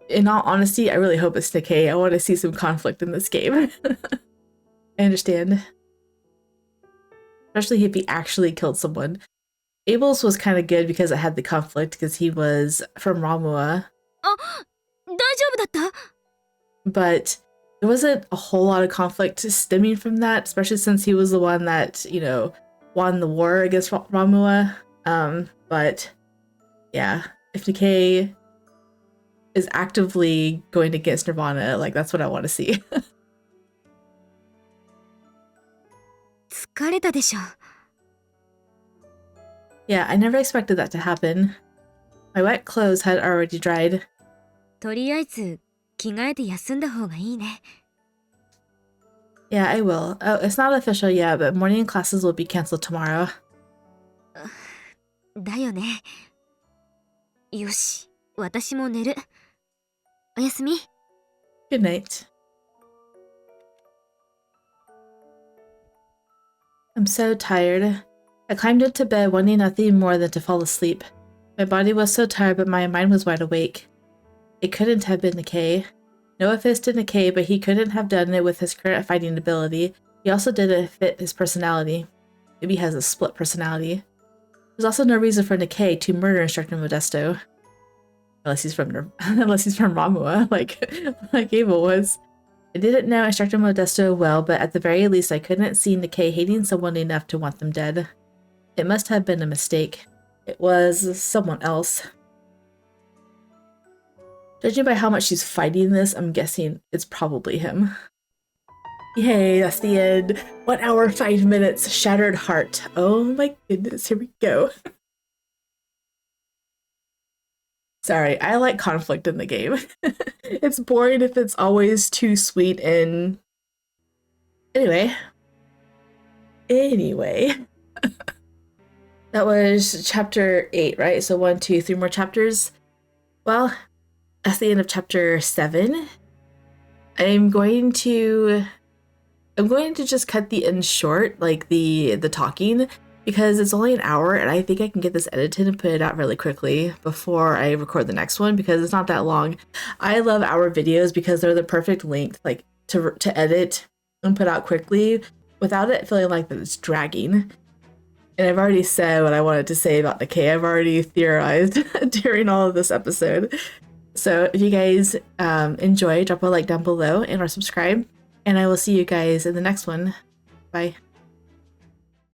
In all honesty, I really hope it's Nikkei. I want to see some conflict in this game. I understand. Especially if he actually killed someone. Abel's was kind of good because it had the conflict because he was from Ramua.
大丈夫だった？
But there wasn't a whole lot of conflict stemming from that, especially since he was the one that, you know, won the war against Ramua. But yeah, if Nikkei is actively going against Nirvana, like that's what I want to see.
疲れたでしょ。
Yeah, I never expected that to happen. My wet clothes had already dried.
とりあえず着替えて休んだ方がいいね。
Yeah, I will. Oh, it's not official yet, but morning classes will be canceled tomorrow.
だよね。よし、私も寝る。おやすみ。
Good night. I'm so tired. I climbed into bed wanting nothing more than to fall asleep. My body was so tired, but my mind was wide awake. It couldn't have been Nikkei. No offense to Nikkei, but he couldn't have done it with his current fighting ability. He also didn't fit his personality. Maybe he has a split personality. There's also no reason for Nikkei to murder Instructor Modesto. Unless he's from Ramua, like Abel was. I didn't know Instructor Modesto well, but at the very least I couldn't see Nikkei hating someone enough to want them dead. It must have been a mistake. It was someone else. Judging by how much she's fighting this, I'm guessing it's probably him. Yay, that's the end. 1 hour, 5 minutes, Shattered Heart. Oh my goodness, here we go. Sorry, I like conflict in the game. It's boring if it's always too sweet and... Anyway. That was chapter 8, right? So 1, 2, 3 more chapters. Well, that's the end of chapter 7. I'm going to just cut the end short, like the talking, because it's only an hour and I think I can get this edited and put it out really quickly before I record the next one because it's not that long. I love hour videos because they're the perfect length, like to edit and put out quickly without it feeling like that it's dragging. And I've already said what I wanted to say about Decay. I've already theorized during all of this episode. So if you guys enjoy, drop a like down below and or subscribe. And I will see you guys in the next one. Bye.